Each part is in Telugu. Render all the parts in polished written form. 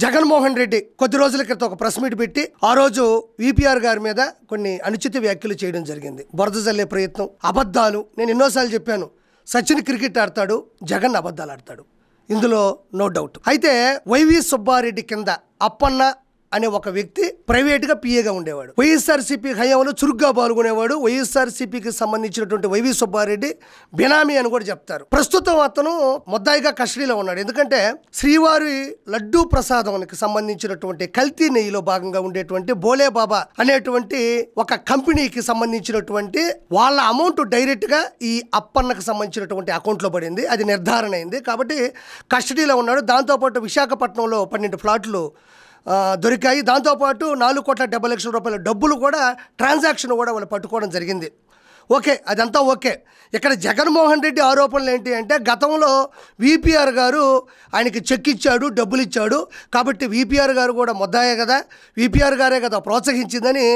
జగన్మోహన్ రెడ్డి కొద్ది రోజుల క్రితం ఒక ప్రెస్ మీట్ పెట్టి ఆ రోజు విపిఆర్ గారి మీద కొన్ని అనుచిత వ్యాఖ్యలు చేయడం జరిగింది. బురద జల్లే ప్రయత్నం, అబద్ధాలు. నేను ఎన్నోసార్లు చెప్పాను, సచిన్ క్రికెట్ ఆడతాడు, జగన్ అబద్ధాలు ఆడతాడు, ఇందులో నో డౌట్. అయితే వైవి సుబ్బారెడ్డి కింద అప్పన్న అనే ఒక వ్యక్తి ప్రైవేట్గా పిఏగా ఉండేవాడు. వైఎస్ఆర్సీపీ హయాంలో చురుగ్గా పాల్గొనేవాడు. వైఎస్ఆర్సీపీకి సంబంధించినటువంటి వైవి సుబ్బారెడ్డి బినామీ అని కూడా చెప్తారు. ప్రస్తుతం అతను ముద్దాయిగా కస్టడీలో ఉన్నాడు. ఎందుకంటే శ్రీవారి లడ్డూ ప్రసాదానికి సంబంధించినటువంటి కల్తీ నెయ్యిలో భాగంగా ఉండేటువంటి బోలే బాబా అనేటువంటి ఒక కంపెనీకి సంబంధించినటువంటి వాళ్ళ అమౌంట్ డైరెక్ట్గా ఈ అప్పన్నకు సంబంధించినటువంటి అకౌంట్లో పడింది. అది నిర్ధారణ అయింది కాబట్టి కస్టడీలో ఉన్నాడు. దాంతోపాటు విశాఖపట్నంలో 12 ఫ్లాట్లు దొరికాయి. దాంతోపాటు 4,70,00,000 రూపాయల డబ్బులు కూడా ట్రాన్సాక్షన్ కూడా వాళ్ళు పట్టుకోవడం జరిగింది. ఓకే, అదంతా ఓకే. ఇక్కడ జగన్మోహన్ రెడ్డి ఆరోపణలు ఏంటి అంటే గతంలో విపిఆర్ గారు ఆయనకి చెక్ ఇచ్చాడు, డబ్బులు ఇచ్చాడు, కాబట్టి విపిఆర్ గారు కూడా ముద్దాయే కదా, విపిఆర్ గారే కదా ప్రోత్సహించిందని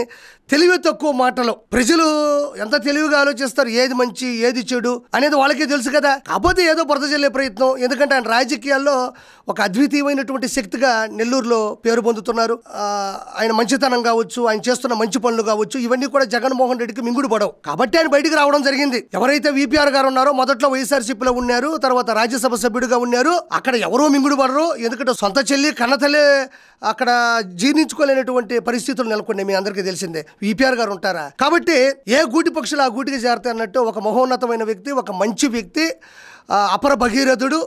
తెలివి తక్కువ మాటలు. ప్రజలు ఎంత తెలివిగా ఆలోచిస్తారు, ఏది మంచి ఏది చెడు అనేది వాళ్ళకే తెలుసు కదా. కాకపోతే ఏదో బురద జల్లే ప్రయత్నం. ఎందుకంటే ఆయన రాజకీయాల్లో ఒక అద్వితీయమైనటువంటి శక్తిగా నెల్లూరులో పేరు పొందుతున్నారు. ఆయన మంచితనం కావచ్చు, ఆయన చేస్తున్న మంచి పనులు కావచ్చు, ఇవన్నీ కూడా జగన్మోహన్ రెడ్డికి మింగుడు పడవు. కాబట్టి ఆయన బయటికి రావడం జరిగింది. ఎవరైతే విపిఆర్ గారు ఉన్నారో మొదట్లో వైఎస్ఆర్సీపీలో ఉన్నారు, తర్వాత రాజ్యసభ సభ్యుడిగా ఉన్నారు. అక్కడ ఎవరో మింగుడు పడరు. ఎందుకంటే సొంత చెల్లి కన్నతల్లి అక్కడ జీర్ణించుకోలేనటువంటి పరిస్థితులు నెలకొన్నాయి. మీ అందరికీ తెలిసిందే. విపిఆర్ గారు ఉంటారా? కాబట్టి ఏ గూటి పక్షులు ఆ గూటికి చేరతాయి అన్నట్టు ఒక మహోన్నతమైన వ్యక్తి, ఒక మంచి వ్యక్తి, అపర భగీరథుడు,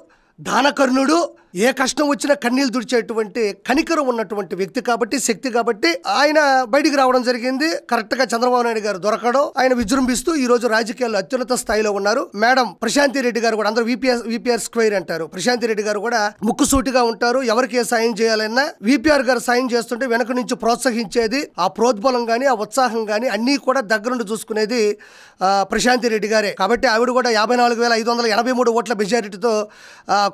దానకర్ణుడు, ఏ కష్టం వచ్చినా కన్నీళ్ళు తుడిచేటువంటి కనికరం ఉన్నటువంటి వ్యక్తి కాబట్టి, శక్తి కాబట్టి ఆయన బయటికి రావడం జరిగింది. కరెక్ట్గా చంద్రబాబు నాయుడు గారు దొరకడం, ఆయన విజృంభిస్తూ ఈ రోజు రాజకీయాల్లో అత్యున్నత స్థాయిలో ఉన్నారు. మేడం ప్రశాంతి రెడ్డి గారు కూడా, అందరూ విపిఆర్ స్క్వేర్ అంటారు, ప్రశాంతి రెడ్డి గారు కూడా ముక్కుసూటిగా ఉంటారు. ఎవరికి ఏ సాయం చేయాలన్నా విపిఆర్ గారు సాయం చేస్తుంటే వెనక నుంచి ప్రోత్సహించేది, ఆ ప్రోద్బలం కానీ ఆ ఉత్సాహం కానీ అన్నీ కూడా దగ్గరుండి చూసుకునేది ప్రశాంతి రెడ్డి గారే. కాబట్టి ఆవిడ కూడా 54,583 ఓట్ల మెజారిటీతో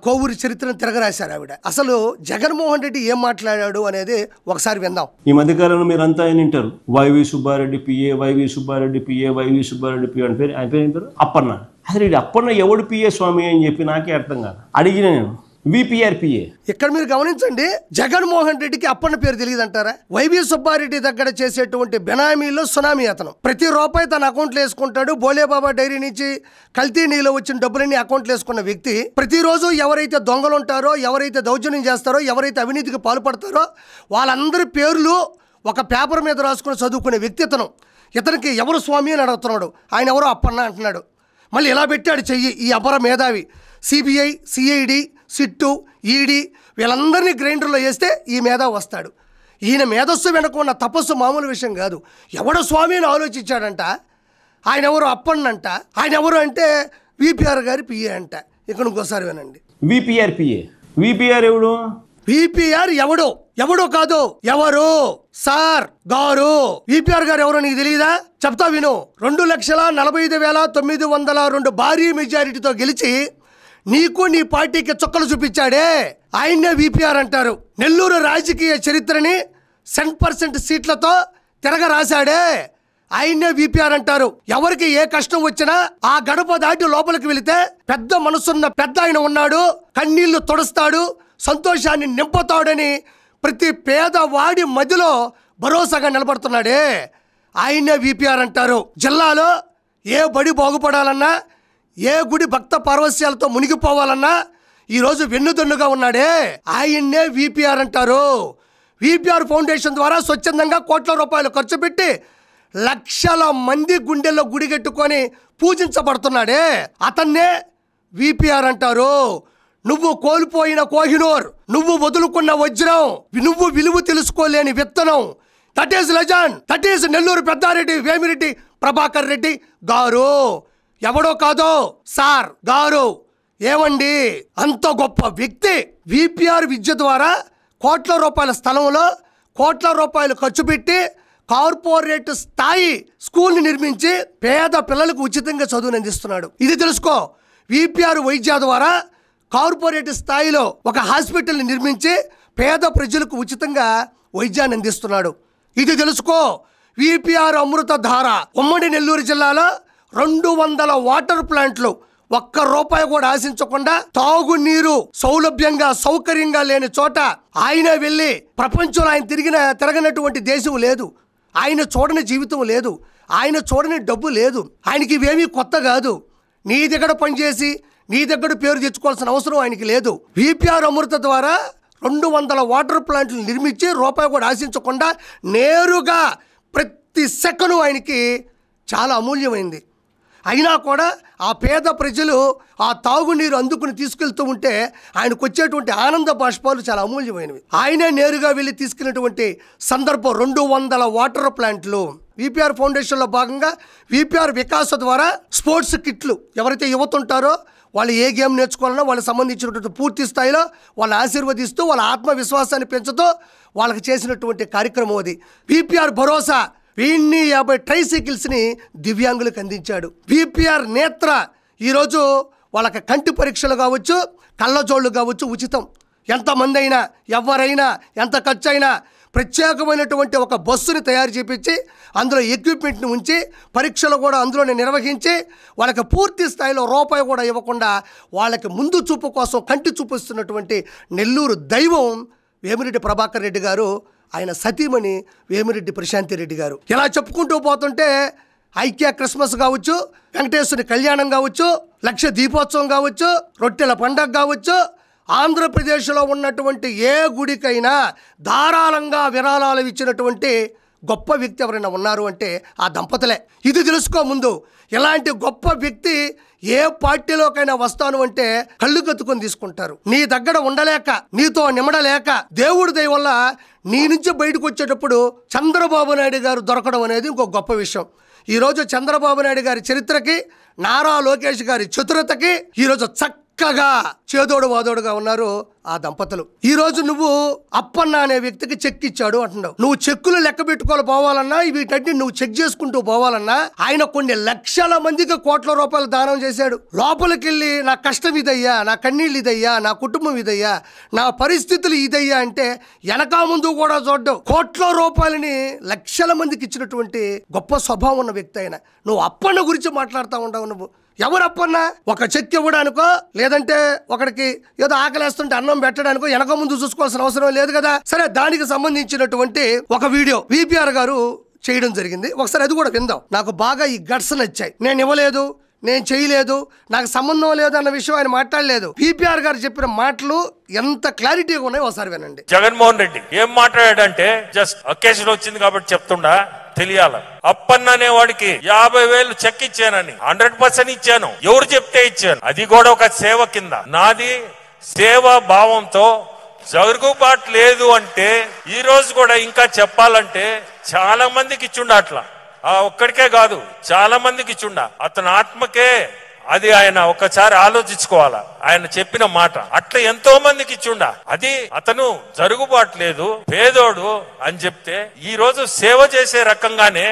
కోవూరు చరిత్రను తిరగరాశారు ఆవిడ. అసలు జగన్మోహన్ రెడ్డి ఏం మాట్లాడాడు అనేది ఒకసారి విందాం. ఈ మధ్యకాలంలో మీరు అంతా ఆయన వింటారు, YV Subbareddy PA, YV Subbareddy PA, YV Subbareddy PA అని ఆయన పేరు ఏం పేరు? అప్పన్న. అసలు ఇది అప్పన్న ఎవడు పిఏ స్వామి అని చెప్పి నాకే అర్థం కాదు. అడిగిన నేను విపిఆర్ పిఏ. ఇక్కడ మీరు గమనించండి, జగన్మోహన్ రెడ్డికి అప్పన్న పేరు తెలియదు అంటారా? వైవి సుబ్బారెడ్డి దగ్గర చేసేటువంటి బెనామీలో సునామీ అతను. ప్రతి రూపాయి తన అకౌంట్లో వేసుకుంటాడు. బోలేబాబా డైరీ నుంచి కల్తీ నీళ్ళు వచ్చిన డబ్బులన్నీ అకౌంట్లో వేసుకున్న వ్యక్తి ప్రతిరోజు ఎవరైతే దొంగలు ఉంటారో, ఎవరైతే దౌర్జన్యం చేస్తారో, ఎవరైతే అవినీతికి పాల్పడతారో వాళ్ళందరి పేర్లు ఒక పేపర్ మీద రాసుకుని చదువుకునే వ్యక్తి ఇతను. ఇతనికి ఎవరు స్వామి అని అడుగుతున్నాడు, ఆయన ఎవరో అప్పన్న అంటున్నాడు. మళ్ళీ ఎలా పెట్టాడు చెయ్యి ఈ అపర మేధావి. సిబిఐ, సిఐడి, సిట్టు, ఈడీ వీళ్ళందరినీ గ్రైండర్లో వేస్తే ఈ మేధావి వస్తాడు. ఈయన మేధస్సు వెనక ఉన్న తపస్సు మామూలు విషయం కాదు. ఎవడో స్వామి అని ఆలోచించాడంట. ఆయన ఎవరు అప్పన్నంట. ఆయన ఎవరు అంటే విపిఆర్ గారి పిఏ అంట. ఇక్కడ ఇంకోసారి వినండి. VPR PA. విపిఆర్ ఎవడు? విపిఆర్ ఎవడో కాదు, ఎవరు సార్ గారు. విపిఆర్ గారు ఎవరో నీకు తెలియదా? చెప్తా విను. 2,45,902 భారీ మెజారిటీతో గెలిచి నీకు నీ పార్టీకి చుక్కలు చూపించాడే ఆయన్నే విపిఆర్ అంటారు. నెల్లూరు రాజకీయ చరిత్రని 100% సీట్లతో తిరగరాశాడే ఆయన్నే విపిఆర్ అంటారు. ఎవరికి ఏ కష్టం వచ్చినా ఆ గడప దాటి లోపలికి వెళితే పెద్ద మనసున్న పెద్ద ఆయన ఉన్నాడు, కన్నీళ్లు తుడుస్తాడు, సంతోషాన్ని నింపుతాడని ప్రతి పేదవాడి మధ్యలో భరోసాగా నిలబడుతున్నాడే ఆయన్నే విపిఆర్ అంటారు. జిల్లాలో ఏ బడి బాగుపడాలన్నా, ఏ గుడి భక్త పార్వశ్యాలతో మునిగిపోవాలన్నా ఈరోజు వెన్నుదన్నుగా ఉన్నాడే ఆయన్నే విపిఆర్ అంటారు. విపిఆర్ ఫౌండేషన్ ద్వారా స్వచ్ఛందంగా కోట్ల రూపాయలు ఖర్చు పెట్టి లక్షల మంది గుండెల్లో గుడిగెట్టుకొని పూజించబడుతున్నాడే అతన్నే విపిఆర్ అంటారు. నువ్వు కోల్పోయిన కోహినూర్, నువ్వు వదులుకున్న వజ్రం, నువ్వు విలువ తెలుసుకోలేని విత్తనం, that is legend, that is Nellore Peddareddy Vemireddy Prabhakar Reddy గారు. ఎవడో కాదో సార్ గారు. ఏమండి, అంత గొప్ప వ్యక్తి విపిఆర్ విద్య ద్వారా కోట్ల రూపాయల స్థలంలో కోట్ల రూపాయలు ఖర్చు పెట్టి కార్పొరేట్ స్థాయి స్కూల్ని నిర్మించి పేద పిల్లలకు ఉచితంగా చదువుని అందిస్తున్నాడు. ఇది తెలుసుకో. విపిఆర్ వైద్య ద్వారా కార్పొరేట్ స్థాయిలో ఒక హాస్పిటల్ని నిర్మించి పేద ప్రజలకు ఉచితంగా వైద్యాన్ని అందిస్తున్నాడు. ఇది తెలుసుకో. విపిఆర్ అమృత ధార ఉమ్మడి నెల్లూరు జిల్లాలో 200 వాటర్ ప్లాంట్లు ఒక్క రూపాయి కూడా ఆశించకుండా తాగునీరు సౌలభ్యంగా సౌకర్యంగా లేని చోట ఆయన వెళ్ళి ప్రపంచంలో ఆయన తిరగనటువంటి దేశం లేదు, ఆయన చూడని జీవితం లేదు, ఆయన చూడని డబ్బు లేదు. ఆయనకి ఇవేమీ కొత్త కాదు. నీ దగ్గర పనిచేసి నీ దగ్గర పేరు తెచ్చుకోవాల్సిన అవసరం ఆయనకి లేదు. విపిఆర్ అమృత ద్వారా 200 వాటర్ ప్లాంట్లు నిర్మించి రూపాయి కూడా ఆశించకుండా నేరుగా ప్రతి సెకను ఆయనకి చాలా అమూల్యమైంది. అయినా కూడా ఆ పేద ప్రజలు ఆ తాగునీరు అందుకుని తీసుకెళ్తూ ఉంటే ఆయనకు వచ్చేటువంటి ఆనంద బాష్పాలు చాలా అమూల్యమైనవి. ఆయనే నేరుగా వెళ్ళి తీసుకున్నటువంటి సందర్భం 200 వాటర్ ప్లాంట్లు. విపిఆర్ ఫౌండేషన్లో భాగంగా విపిఆర్ వికాస ద్వారా స్పోర్ట్స్ కిట్లు ఎవరైతే యువత ఉంటారో వాళ్ళు ఏ గేమ్ నేర్చుకోవాలన్నా వాళ్ళకి సంబంధించినటువంటి పూర్తి స్థాయిలో వాళ్ళని ఆశీర్వదిస్తూ వాళ్ళ ఆత్మవిశ్వాసాన్ని పెంచుతూ వాళ్ళకి చేసినటువంటి కార్యక్రమం అది. విపిఆర్ భరోసా 50 ట్రైసైకిల్స్ని దివ్యాంగులకు అందించాడు. విపిఆర్ నేత్ర ఈరోజు వాళ్ళకి కంటి పరీక్షలు కావచ్చు, కళ్ళజోళ్ళు కావచ్చు ఉచితం. ఎంతమంది అయినా ఎవరైనా ఎంత ఖర్చు అయినా ప్రత్యేకమైనటువంటి ఒక బస్సుని తయారు చేపించి అందులో ఎక్విప్మెంట్ని ఉంచి పరీక్షలు కూడా అందులోనే నిర్వహించి వాళ్ళకి పూర్తి స్థాయిలో రూపాయి కూడా ఇవ్వకుండా వాళ్ళకి ముందు చూపు కోసం కంటి చూపిస్తున్నటువంటి నెల్లూరు దైవం వేమిరెడ్డి ప్రభాకర్ రెడ్డి గారు, ఆయన సతీమణి వేమిరెడ్డి ప్రశాంతి రెడ్డి గారు. ఇలా చెప్పుకుంటూ పోతుంటే ఐక్య క్రిస్మస్ కావచ్చు, వెంకటేశ్వరి కళ్యాణం కావచ్చు, లక్ష దీపోత్సవం కావచ్చు, రొట్టెల పండగ కావచ్చు, ఆంధ్రప్రదేశ్లో ఉన్నటువంటి ఏ గుడికైనా ధారాళంగా విరాళాలు ఇచ్చినటువంటి గొప్ప వ్యక్తి ఎవరైనా ఉన్నారు అంటే ఆ దంపతులే. ఇది తెలుసుకో ముందు. ఇలాంటి గొప్ప వ్యక్తి ఏ పార్టీలోకైనా వస్తాను అంటే కళ్ళు కత్తుకొని తీసుకుంటారు. నీ దగ్గర ఉండలేక, నీతో నిమడలేక, దేవుడి దయ వల్ల నీ నుంచి బయటకు వచ్చేటప్పుడు చంద్రబాబు నాయుడు గారు దొరకడం అనేది ఇంకో గొప్ప విషయం. ఈరోజు చంద్రబాబు నాయుడు గారి చరిత్రకి, నారా లోకేష్ గారి చతురతకి ఈరోజు చక్కగా చేదోడు వాదోడుగా ఉన్నారు ఆ దంపతులు. ఈ రోజు నువ్వు అప్పన్న అనే వ్యక్తికి చెక్ ఇచ్చాడు అంటున్నావు. నువ్వు చెక్కులు లెక్క పెట్టుకోవాలి పోవాలన్నా, వీటన్ని నువ్వు చెక్ చేసుకుంటూ పోవాలన్నా ఆయన కొన్ని లక్షల మందికి కోట్ల రూపాయలు దానం చేశాడు. లోపలికి వెళ్ళి నా కష్టం ఇదయ్యా, నా కన్నీళ్ళు ఇదయ్యా, నా కుటుంబం ఇదయ్యా, నా పరిస్థితులు ఇదయ్యా అంటే వెనక ముందు కూడా చూడ్డం. కోట్ల రూపాయలని లక్షల మందికి ఇచ్చినటువంటి గొప్ప స్వభావం ఉన్న వ్యక్తి ఆయన. నువ్వు అప్పన్న గురించి మాట్లాడుతూ ఉండవు. నువ్వు ఎవరు అప్పన్నా? ఒక చెక్ ఇవ్వడానికో లేదంటే ఒకడికి ఏదో ఆకలేస్తుంటే అన్నం పెట్టడానికో వెనక ముందు చూసుకోవాల్సిన అవసరం లేదు కదా. సరే, దానికి సంబంధించినటువంటి ఒక వీడియో విపిఆర్ గారు చేయడం జరిగింది. ఒకసారి అది కూడా విందాం. నాకు బాగా ఈ గట్స్ నచ్చాయి. నేను ఇవ్వలేదు, నేను చేయలేదు, నాకు సంబంధం లేదు అన్న విషయం ఆయన మాట్లాడలేదు. విపిఆర్ గారు చెప్పిన మాటలు ఎంత క్లారిటీగా ఉన్నాయో ఒకసారి వినండి. జగన్మోహన్ రెడ్డి ఏం మాట్లాడాడంటే, జస్ట్ అకేషన్ వచ్చింది కాబట్టి చెప్తుండా తెలియాల. అప్పన్న అనేవాడికి 50,000 చెక్ ఇచ్చానని 100% ఇచ్చాను. ఎవరు చెప్తే ఇచ్చాను, అది కూడా ఒక సేవ కింద. నాది సేవా భావంతో జరుగుబాటు లేదు అంటే ఈ రోజు కూడా ఇంకా చెప్పాలంటే చాలా మందికి ఇచ్చుండ. అట్లా ఒక్కడికే కాదు, చాలా మందికి ఇచ్చుండ. అతని ఆత్మకే అది ఆయన ఒకసారి ఆలోచించుకోవాలా. ఆయన చెప్పిన మాట అట్లా ఎంతో మందికి ఇచ్చుండ. అది అతను జరుగుబాటు లేదు, పేదోడు అని చెప్తే ఈ రోజు సేవ చేసే రకంగానే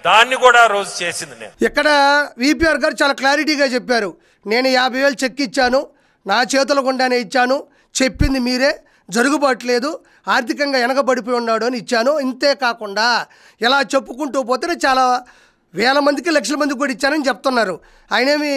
దాన్ని కూడా రోజు చేసింది. నేను ఇక్కడ విపిఆర్ గారు చాలా క్లారిటీగా చెప్పారు. నేను 50,000 చెక్ ఇచ్చాను, నా చేతుల గుండానే ఇచ్చాను, చెప్పింది మీరే, జరుగుబాటు లేదు, ఆర్థికంగా వెనకబడిపోయి ఉన్నాడు అని ఇచ్చాను. ఇంతే కాకుండా ఇలా చెప్పుకుంటూ పోతే చాలా వేల మందికి, లక్షల మందికి కూడా ఇచ్చానని చెప్తున్నారు. ఆయనేమి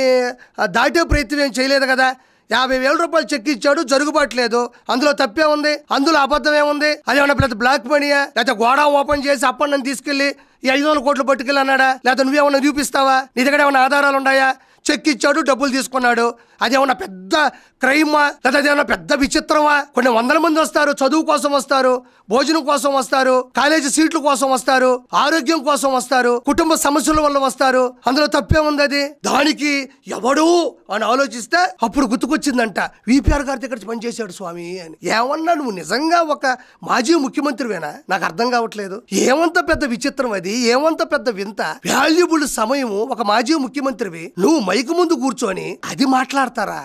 దాటే ప్రయత్నం ఏం చేయలేదు కదా. 50,000 రూపాయలు చెక్ ఇచ్చాడు, జరుగుబాటు లేదు, అందులో తప్పే ఉంది, అందులో అబద్ధం ఏముంది? అదేమన్నా పెద్ద బ్లాక్ మనీయా? లేకపోతే గోడా ఓపెన్ చేసి అప్పన్నని తీసుకెళ్ళి ఈ 500 కోట్లు పట్టుకెళ్ళి అన్నాడా? లేకపోతే నువ్వేమన్నా చూపిస్తావా? నీ దగ్గర ఏమన్నా ఆధారాలు ఉన్నాయా? చెక్ ఇచ్చాడు, డబ్బులు తీసుకున్నాడు, అదేమన్నా పెద్ద క్రైమా? లేదా అదేమన్నా పెద్ద విచిత్రమా? కొన్ని 100 మంది వస్తారు, చదువు కోసం వస్తారు, భోజనం కోసం వస్తారు, కాలేజీ సీట్ల కోసం వస్తారు, ఆరోగ్యం కోసం వస్తారు, కుటుంబ సమస్యల వల్ల వస్తారు, అందులో తప్పే ఉంది. అది దానికి ఎవడు అని ఆలోచిస్తే అప్పుడు గుర్తుకొచ్చిందంట, విపిఆర్ గారి దగ్గర పనిచేశాడు స్వామి అని. ఏమన్నా నువ్వు నిజంగా ఒక మాజీ ముఖ్యమంత్రివేనా? నాకు అర్థం కావట్లేదు. ఏమంత పెద్ద విచిత్రం అది, ఏమంత పెద్ద వింత. వాల్యుబుల్ సమయము ఒక మాజీ ముఖ్యమంత్రివి నువ్వు మైకు ముందు కూర్చొని అది మాట్లాడతారా?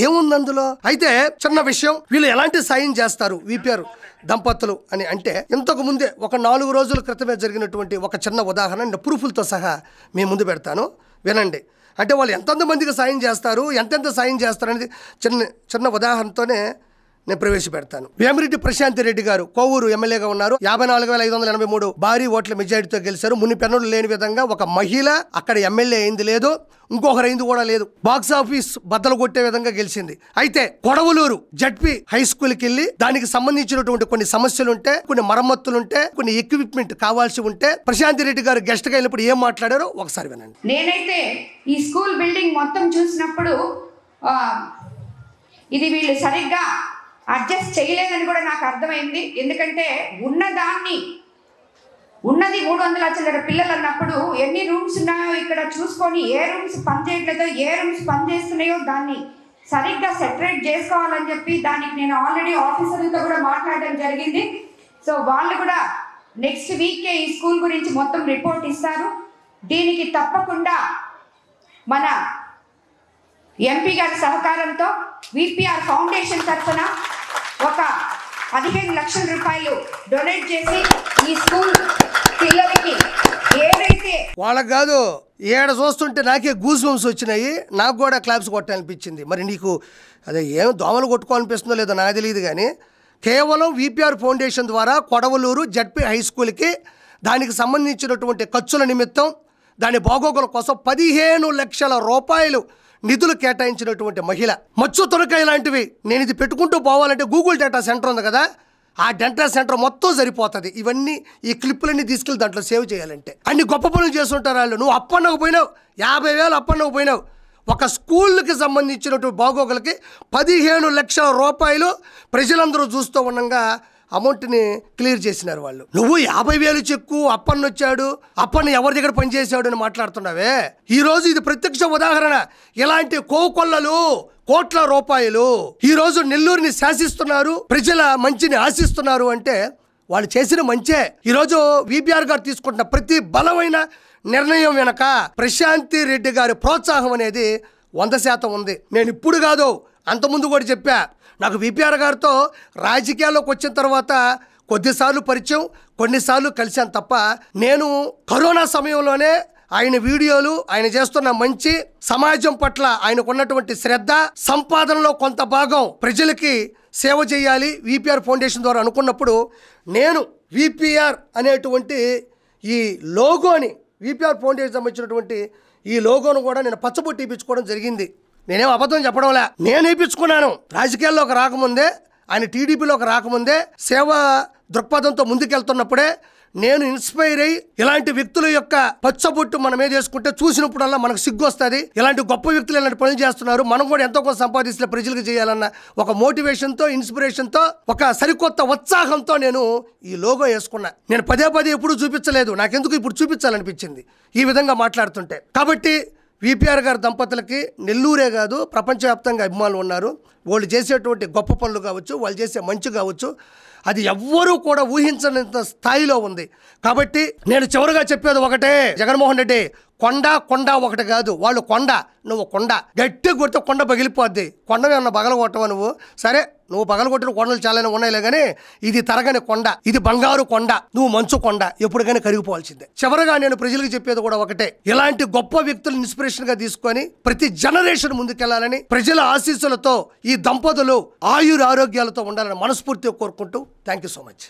ఏముంది అందులో? అయితే చిన్న విషయం, వీళ్ళు ఎలాంటి సాయం చేస్తారు విపిఆర్ దంపతులు అని అంటే, ఇంతకు ముందే ఒక 4 రోజుల క్రితమే జరిగినటువంటి ఒక చిన్న ఉదాహరణ ప్రూఫ్లతో సహా మీ ముందు పెడతాను, వినండి. అంటే వాళ్ళు ఎంతెంత మందికి సాయం చేస్తారు, ఎంతెంత సాయం చేస్తారు అనేది చిన్న ఉదాహరణతోనే నేను ప్రవేశపెడతాను. వేమిరెడ్డి ప్రశాంత్ రెడ్డి గారు కోవూరు ఎమ్మెల్యేగా ఉన్నారు. 54,583 భారీ ఓట్ల మెజారిటీతో గెలిచారు. మునిపెన్నడూ లేని విధంగా ఒక మహిళ అక్కడ ఎమ్మెల్యే అయింది లేదు, ఇంకొకరు అయింది కూడా లేదు. బాక్స్ ఆఫీస్ బద్దలు కొట్టే విధంగా గెలిచింది. అయితే కొడవలూరు జడ్పీ హై స్కూల్కి వెళ్ళి దానికి సంబంధించినటువంటి కొన్ని సమస్యలుంటే, కొన్ని మరమ్మతులుంటే, కొన్ని ఎక్విప్మెంట్ కావాల్సి ఉంటే ప్రశాంత్ రెడ్డి గారు గెస్ట్ గా వెళ్ళినప్పుడు ఏం మాట్లాడారో ఒకసారి వినండి. నేనైతే ఈ స్కూల్ బిల్డింగ్ మొత్తం చూసినప్పుడు ఇది వీళ్ళు సరిగ్గా అడ్జస్ట్ చేయలేదని కూడా నాకు అర్థమైంది. ఎందుకంటే ఉన్నది 300 చిల్లర పిల్లలు అన్నప్పుడు ఎన్ని రూమ్స్ ఉన్నాయో ఇక్కడ చూసుకొని ఏ రూమ్స్ పనిచేయట్లేదో, ఏ రూమ్స్ పనిచేస్తున్నాయో దాన్ని సరిగ్గా సెపరేట్ చేసుకోవాలని చెప్పి దానికి నేను ఆల్రెడీ ఆఫీసర్లతో కూడా మాట్లాడడం జరిగింది. సో వాళ్ళు కూడా నెక్స్ట్ వీకే ఈ స్కూల్ గురించి మొత్తం రిపోర్ట్ ఇస్తారు. దీనికి తప్పకుండా మన ఎంపీ గారి సహకారంతో విపిఆర్ ఫౌండేషన్ తరఫున ఒక 15 లక్షల రూపాయలు డొనేట్ చేసి ఈ స్కూల్ పిల్లలకి ఏదైతే వాళ్ళకి కాదు, ఏడ చూస్తుంటే నాకే గూస్ బంప్స్ వచ్చినాయి. నాకు కూడా క్లాప్స్ కొట్టాలనిపించింది. మరి నీకు అదే ఏం దోమలు కొట్టుకోవాలనిపిస్తుందో లేదో నాకు తెలియదు, కానీ కేవలం విపిఆర్ ఫౌండేషన్ ద్వారా కొడవలూరు జడ్పీ హై స్కూల్కి దానికి సంబంధించినటువంటి ఖర్చుల నిమిత్తం దాని బాగోగుల కోసం 15 లక్షల రూపాయలు నిధులు కేటాయించినటువంటి మహిళ. మచ్చు తొనకాయ లాంటివి నేను ఇది పెట్టుకుంటూ పోవాలంటే గూగుల్ డేటా సెంటర్ ఉంది కదా, ఆ డేటా సెంటర్ మొత్తం సరిపోతుంది. ఇవన్నీ ఈ క్లిప్పులన్నీ తీసుకెళ్ళి దాంట్లో సేవ్ చేయాలంటే అన్ని గొప్ప పనులు చేస్తుంటారు వాళ్ళు. నువ్వు అప్పన్నకు పోయినావు, 50,000 అప్పన్నకు పోయినావు. ఒక స్కూల్కి సంబంధించినటువంటి బాగోగులకి 15 లక్షల రూపాయలు ప్రజలందరూ చూస్తూ ఉండగా అమౌంట్ని క్లియర్ చేసినారు వాళ్ళు. నువ్వు 50,000 చెక్కు అప్పన్న వచ్చాడు, అప్పన్న ఎవరి దగ్గర పనిచేసాడు అని మాట్లాడుతున్నావే. ఈరోజు ఇది ప్రత్యక్ష ఉదాహరణ. ఇలాంటి కోకొల్లలు కోట్ల రూపాయలు ఈరోజు నెల్లూరుని శాసిస్తున్నారు, ప్రజల మంచిని ఆశిస్తున్నారు అంటే వాళ్ళు చేసిన మంచే. ఈరోజు విపిఆర్ గారు తీసుకుంటున్న ప్రతి బలమైన నిర్ణయం వెనక ప్రశాంతి రెడ్డి గారి ప్రోత్సాహం అనేది 100% ఉంది. నేను ఇప్పుడు కాదు, అంతకుముందు కూడా చెప్పా. నాకు విపిఆర్ గారితో రాజకీయాల్లోకి వచ్చిన తర్వాత కొద్దిసార్లు పరిచయం, కొన్నిసార్లు కలిశాను తప్ప నేను కరోనా సమయంలోనే ఆయన వీడియోలు, ఆయన చేస్తున్న మంచి సమాజం పట్ల ఆయనకున్నటువంటి శ్రద్ధ, సంపాదనలో కొంత భాగం ప్రజలకి సేవ చేయాలి విపిఆర్ ఫౌండేషన్ ద్వారా అనుకున్నప్పుడు నేను విపిఆర్ అనేటువంటి ఈ లోగోని, విపిఆర్ ఫౌండేషన్ సంబంధించినటువంటి ఈ లోగోను కూడా నేను పచ్చబొట్టి ఇప్పించుకోవడం జరిగింది. నేనేం అబద్ధం చెప్పడంలే, నేను వేయించుకున్నాను. రాజకీయాల్లోకి రాకముందే, ఆయన టీడీపీలోకి రాకముందే సేవా దృక్పథంతో ముందుకెళ్తున్నప్పుడే నేను ఇన్స్పైర్ అయ్యి ఇలాంటి వ్యక్తుల యొక్క పచ్చబొట్టు మనం చేసుకుంటే చూసినప్పుడల్లా మనకు సిగ్గు వస్తుంది. ఇలాంటి గొప్ప వ్యక్తులు ఇలాంటి పనులు చేస్తున్నారు, మనం కూడా ఎంతో కొంత సంపాదిస్తే ప్రజలకు చేయాలన్న ఒక మోటివేషన్తో, ఇన్స్పిరేషన్తో, ఒక సరికొత్త ఉత్సాహంతో నేను ఈ లోగో వేసుకున్నా. నేను పదే ఎప్పుడూ చూపించలేదు, నాకెందుకు ఇప్పుడు చూపించాలనిపించింది ఈ విధంగా మాట్లాడుతుంటే. కాబట్టి విపిఆర్ గారి దంపతులకి నెల్లూరే కాదు ప్రపంచవ్యాప్తంగా అభిమానులు ఉన్నారు. వాళ్ళు చేసేటువంటి గొప్ప పనులు కావచ్చు, వాళ్ళు చేసే మంచి కావచ్చు, అది ఎవ్వరూ కూడా ఊహించనంత స్థాయిలో ఉంది. కాబట్టి నేను చివరిగా చెప్పేది ఒకటే, జగన్మోహన్ రెడ్డి కొండ ఒకటి కాదు, వాళ్ళు కొండ, నువ్వు కొండ. గట్టి కొడితే కొండ పగిలిపోద్ది. కొండని పగలగొట్టవా నువ్వు? సరే, నువ్వు పగలగొట్టిన కొండలు చాలానే ఉన్నాయిలే, కానీ ఇది తరగని కొండ, ఇది బంగారు కొండ, నువ్వు మంచు కొండ, ఎప్పటికైనా కరిగిపోవాల్సిందే. చివరగా నేను ప్రజలకు చెప్పేది కూడా ఒకటే, ఇలాంటి గొప్ప వ్యక్తులు ఇన్స్పిరేషన్ గా తీసుకొని ప్రతి జనరేషన్ ముందుకెళ్లాలని, ప్రజల ఆశీస్సులతో ఈ దంపతులు ఆయుర ఆరోగ్యాలతో ఉండాలని మనస్ఫూర్తిగా కోరుకుంటూ థ్యాంక్ యూ సో మచ్.